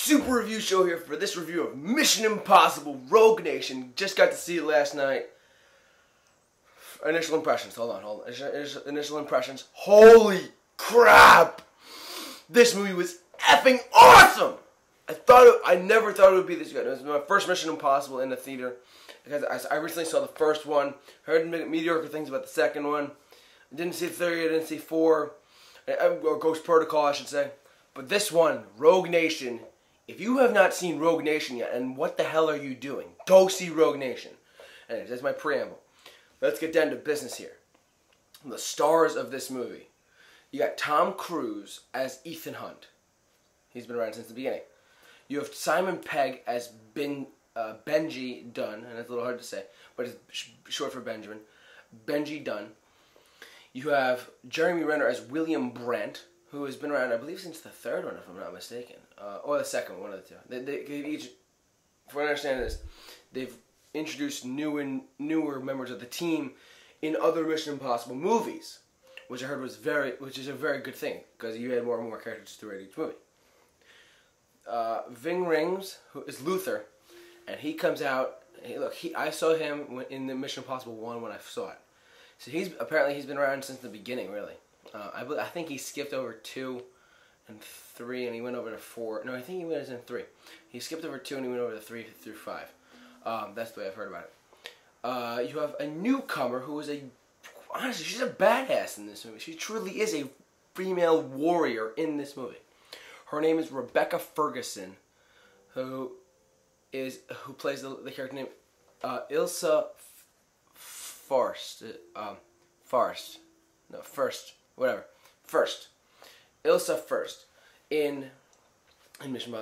Super Review Show here for this review of Mission Impossible Rogue Nation. Just got to see it last night. Initial impressions. Hold on. Initial impressions. Holy crap! This movie was effing awesome! I never thought it would be this good. It was my first Mission Impossible in the theater. Because I recently saw the first one. Heard mediocre things about the second one. I didn't see 3, I didn't see 4. Or Ghost Protocol, I should say. But this one, Rogue Nation, if you have not seen Rogue Nation yet, and what the hell are you doing? Go see Rogue Nation. Anyways, that's my preamble. Let's get down to business here. The stars of this movie. You got Tom Cruise as Ethan Hunt. He's been around since the beginning. You have Simon Pegg as Benji Dunn, and it's a little hard to say, but it's short for Benjamin. Benji Dunn. You have Jeremy Renner as William Brent, who has been around, I believe, since the third one, if I'm not mistaken. Or the second one, one of the two. They each, from what I understand this, they've introduced newer members of the team in other Mission Impossible movies, which I heard was which is a very good thing, because you had more and more characters throughout each movie. Ving Rhames, who is Luther, and he comes out, I saw him in the Mission Impossible 1 when I saw it. So apparently he's been around since the beginning, really. I think he skipped over 2 and 3, and he went over to 4. No, I think he was in 3. He skipped over 2 and he went over to 3 through 5. That's the way I've heard about it. You have a newcomer who is honestly, she's a badass in this movie. She truly is a female warrior in this movie. Her name is Rebecca Ferguson, who plays the character named Ilsa First. Ilsa First in Mission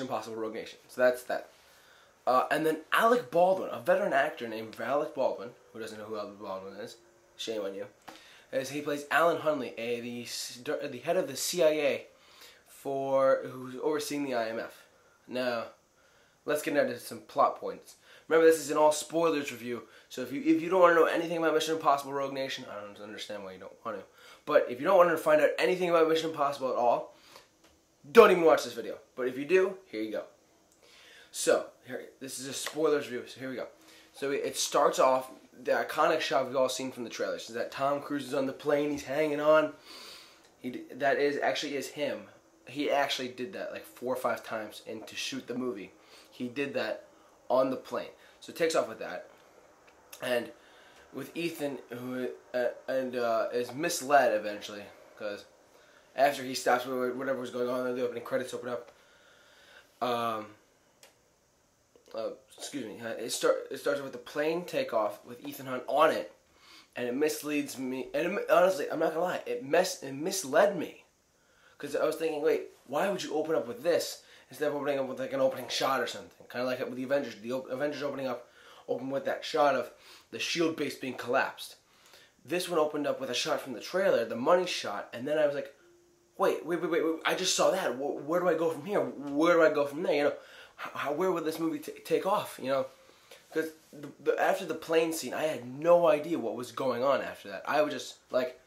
Impossible Rogue Nation. So that's that. And then Alec Baldwin, a veteran actor named Alec Baldwin, who doesn't know who Alec Baldwin is, shame on you, as he plays Alan Hunley, the head of the CIA who's overseeing the IMF. Now, let's get into some plot points. Remember, this is an all spoilers review, so if you don't want to know anything about Mission Impossible Rogue Nation, I don't understand why you don't want to. But if you don't want to find out anything about Mission Impossible at all, don't even watch this video. But if you do, here you go. So, this is a spoilers review, so here we go. So it starts off, the iconic shot we've all seen from the trailers, is that Tom Cruise is on the plane, he's hanging on. That actually is him. He actually did that like 4 or 5 times to shoot the movie. He did that on the plane. So it takes off with that. And with Ethan, who is misled eventually, because after he stops whatever was going on, the opening credits open up. Excuse me. It starts with the plane takeoff with Ethan Hunt on it, and it misleads me. And honestly, I'm not gonna lie, it misled me, because I was thinking, wait, why would you open up with this instead of opening up with like an opening shot or something? Kind of like with the Avengers. The Avengers open with that shot of the shield base being collapsed. This one opened up with a shot from the trailer, the money shot, and then I was like, wait, I just saw that. Where do I go from here? Where do I go from there? You know, where would this movie take off? You know, because after the plane scene, I had no idea what was going on after that. I was just like,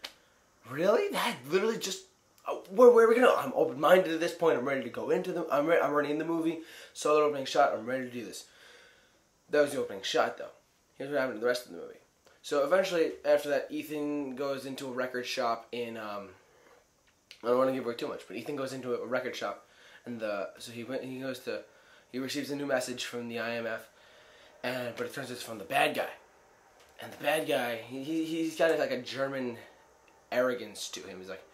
really? That literally just. Where are we going? I'm open-minded at this point. I'm ready to go into them. I'm already in the movie. Saw the opening shot. I'm ready to do this. That was the opening shot, though. Here's what happened in the rest of the movie. So eventually, after that, Ethan goes into a record shop in. I don't want to give away too much, but Ethan goes into a record shop, and he receives a new message from the IMF, but it turns out it's from the bad guy, and the bad guy he's got like a German arrogance to him. He's like.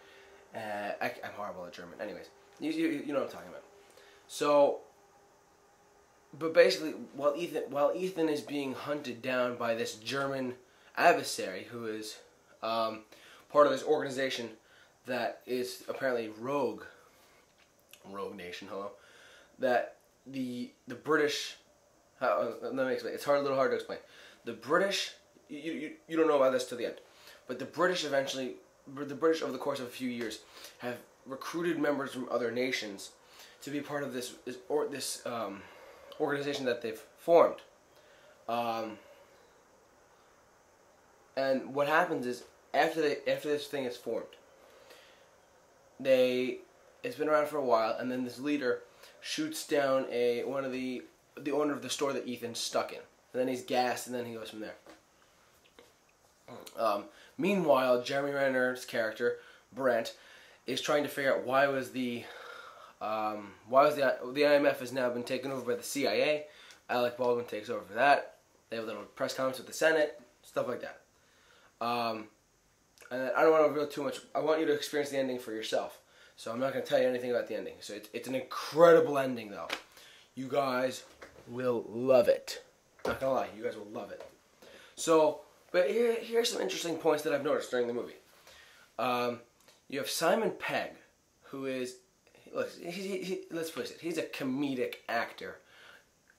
I'm horrible at German. Anyways, you know what I'm talking about. So, but basically, while Ethan is being hunted down by this German adversary who is part of this organization that is apparently Rogue Nation. Hello, that the British. Let me explain. It's a little hard to explain. The British. You don't know about this till the end, but the British over the course of a few years have recruited members from other nations to be part of this organization that they've formed. And what happens is after this thing is formed, it's been around for a while, and then this leader shoots down one of the owner of the store that Ethan's stuck in, and then he's gassed, and then he goes from there. Meanwhile, Jeremy Renner's character Brent is trying to figure out why the IMF has now been taken over by the CIA. Alec Baldwin takes over for that. They have a little press conference with the Senate, stuff like that. And I don't want to reveal too much. I want you to experience the ending for yourself. So I'm not going to tell you anything about the ending. So it's an incredible ending, though. You guys will love it. Not going to lie, you guys will love it. So, but here's some interesting points that I've noticed during the movie. You have Simon Pegg, who is, look, let's face it, he's a comedic actor.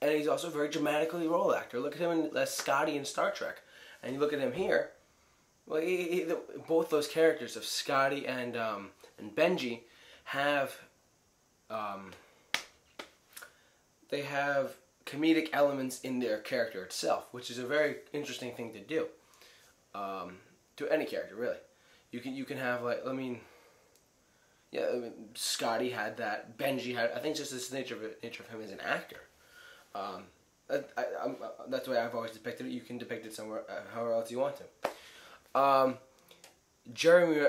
And he's also a very dramatically role actor. Look at him as Scotty in Star Trek. And you look at him here, well, both those characters of Scotty and Benji have, they have comedic elements in their character itself, which is a very interesting thing to do. To any character, really. You can have, like, Scotty had that. Benji had. I think just this nature of him as an actor. That's the way I've always depicted it. You can depict it somewhere, however else you want to. Jeremy,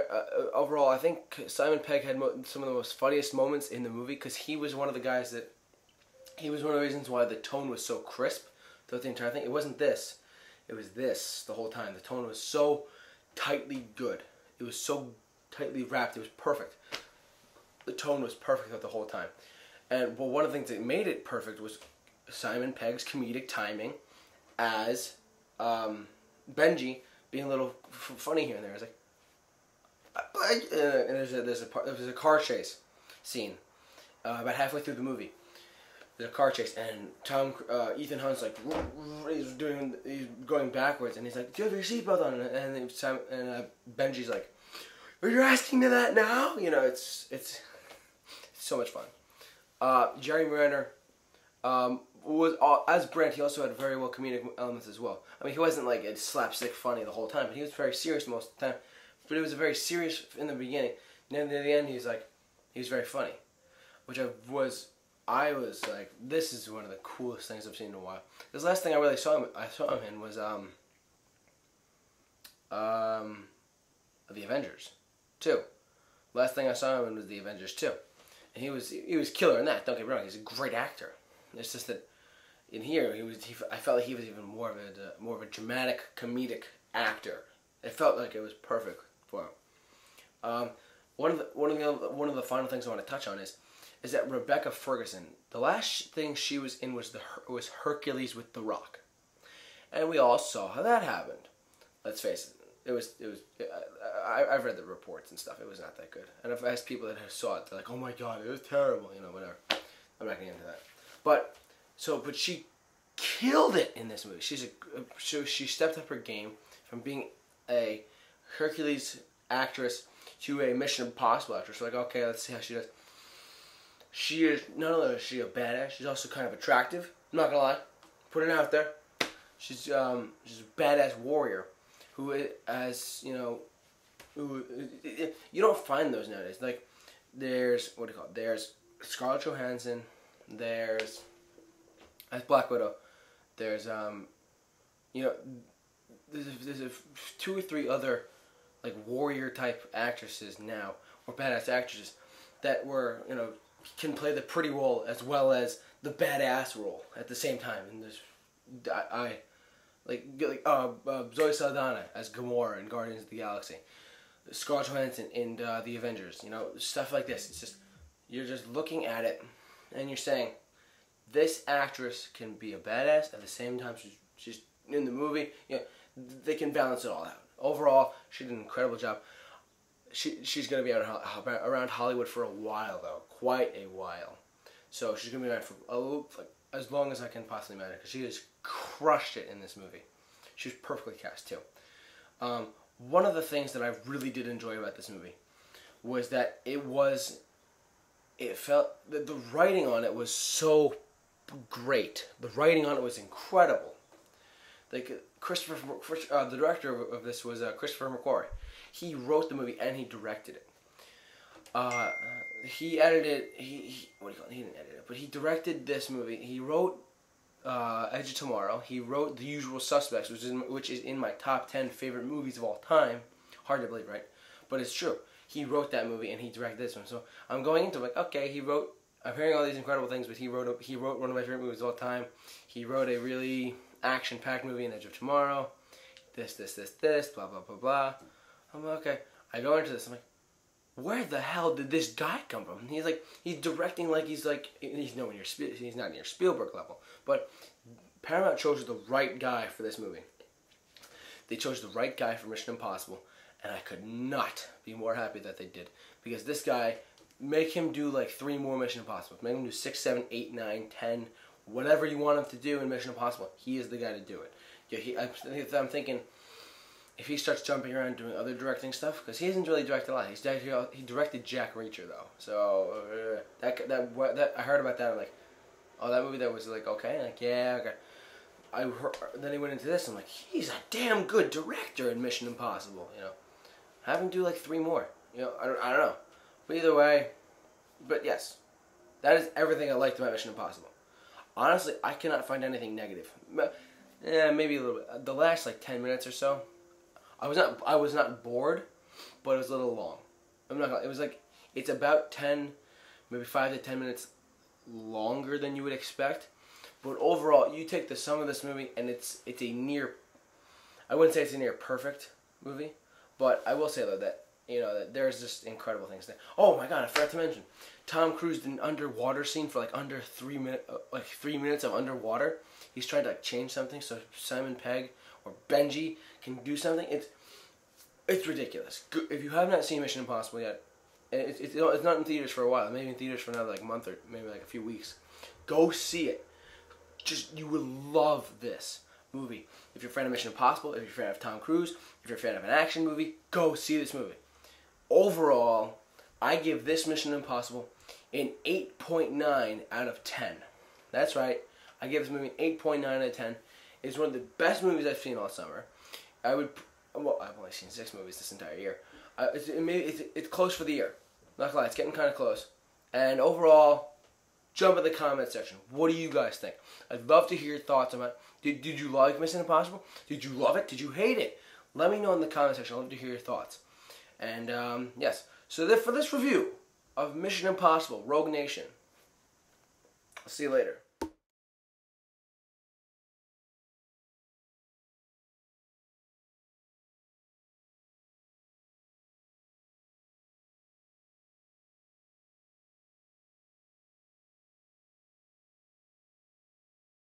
overall, I think Simon Pegg had some of the most funniest moments in the movie because he was one of the guys that. He was one of the reasons why the tone was so crisp throughout the entire thing. It wasn't this. It was this the whole time. The tone was so tightly good. It was so tightly wrapped. It was perfect. The tone was perfect throughout the whole time. And well, one of the things that made it perfect was Simon Pegg's comedic timing as Benji being a little funny here and there. It's like, and there's a car chase scene about halfway through the movie. There's a car chase, and Ethan Hunt's like, he's going backwards, and he's like, "Do you have your seatbelt on?" And Benji's like, "Are you asking me that now?" You know, it's so much fun. Jeremy Renner was as Brent. He also had very well comedic elements as well. I mean, he wasn't like a slapstick funny the whole time, but he was very serious most of the time. But it was a very serious in the beginning. And then at the end, he was very funny, which I was like, this is one of the coolest things I've seen in a while. This last thing I saw him in was The Avengers 2. Last thing I saw him in was The Avengers 2. And he was killer in that, don't get me wrong, he's a great actor. It's just that in here I felt like he was even more of a dramatic, comedic actor. It felt like it was perfect for him. One of the final things I want to touch on is that Rebecca Ferguson, the last thing she was in was Hercules with The Rock, and we all saw how that happened. Let's face it, I've read the reports and stuff. It was not that good, and I've asked people that saw it. They're like, "Oh my God, it was terrible," you know, whatever. I'm not getting into that, but she killed it in this movie. She stepped up her game from being a Hercules actress to a Mission Impossible actress. So like, okay, let's see how she does. She is, not only is she a badass, she's also kind of attractive. I'm not gonna lie, put it out there. She's a badass warrior who, as you know, you don't find those nowadays. Like, there's there's Scarlett Johansson, there's Black Widow, there's there's 2 or 3 other like warrior type actresses now, or badass actresses that were can play the pretty role as well as the badass role at the same time. And there's Zoe Saldana as Gamora in Guardians of the Galaxy, Scarlett Johansson in the Avengers. Stuff like this. It's just, you're just looking at it and you're saying, this actress can be a badass at the same time she's in the movie. They can balance it all out. Overall, she did an incredible job. She's going to be around Hollywood for a while, though. Quite a while. So she's going to be around for as long as I can possibly imagine, because she has crushed it in this movie. She was perfectly cast, too. One of the things that I really did enjoy about this movie was that it felt that the writing on it was so great. The writing on it was incredible. Like, the director of this was Christopher McQuarrie. He wrote the movie and he directed it. he edited. He what do you call it? He didn't edit it, but he directed this movie. He wrote Edge of Tomorrow. He wrote The Usual Suspects, which is in my top 10 favorite movies of all time. Hard to believe, right? But it's true. He wrote that movie and he directed this one. So I'm going into it like, okay, he wrote. I'm hearing all these incredible things, but he wrote one of my favorite movies of all time. He wrote a really action-packed movie in Edge of Tomorrow. This, blah blah blah blah. I'm like, okay. I go into this. I'm like, where the hell did this guy come from? He's like, he's directing like he's not near Spielberg level, but Paramount chose the right guy for this movie. They chose the right guy for Mission Impossible, and I could not be more happy that they did, because this guy, make him do like 3 more Mission Impossible. Make him do 6, 7, 8, 9, 10, whatever you want him to do in Mission Impossible. He is the guy to do it. Yeah, I'm thinking, if he starts jumping around doing other directing stuff, because he hasn't really directed a lot. He directed Jack Reacher though, so that I heard about that. I'm like, oh, that movie that was like okay, like yeah, okay. Then he went into this. I'm like, he's a damn good director in Mission Impossible. You know, have him do like 3 more. You know, I don't know. But either way, but yes, that is everything I liked about Mission Impossible. Honestly, I cannot find anything negative. Maybe a little bit. The last like 10 minutes or so, I was not bored, but it was a little long. I'm not gonna, it was like, it's about 10, maybe 5 to 10 minutes longer than you would expect. But overall, you take the sum of this movie, and it's a near, I wouldn't say it's a near perfect movie, but I will say though that, you know, that there's just incredible things there. Oh my god, I forgot to mention, Tom Cruise did an underwater scene for like under 3 minutes, like 3 minutes of underwater. He's trying to like change something so Simon Pegg or Benji can do something. It's ridiculous. If you have not seen Mission Impossible yet, and it's not in theaters for a while, maybe in theaters for another like month or maybe like a few weeks, go see it. You will love this movie. If you're a fan of Mission Impossible, if you're a fan of Tom Cruise, if you're a fan of an action movie, go see this movie. Overall, I give this Mission Impossible an 8.9 out of 10. That's right. I give this movie an 8.9 out of 10. It's one of the best movies I've seen all summer. I've only seen 6 movies this entire year. It's close for the year. Not gonna lie, it's getting kind of close. And overall, jump in the comment section. What do you guys think? I'd love to hear your thoughts on it. Did you like Mission Impossible? Did you love it? Did you hate it? Let me know in the comment section. I'd love to hear your thoughts. And yes, so for this review of Mission Impossible Rogue Nation, I'll see you later.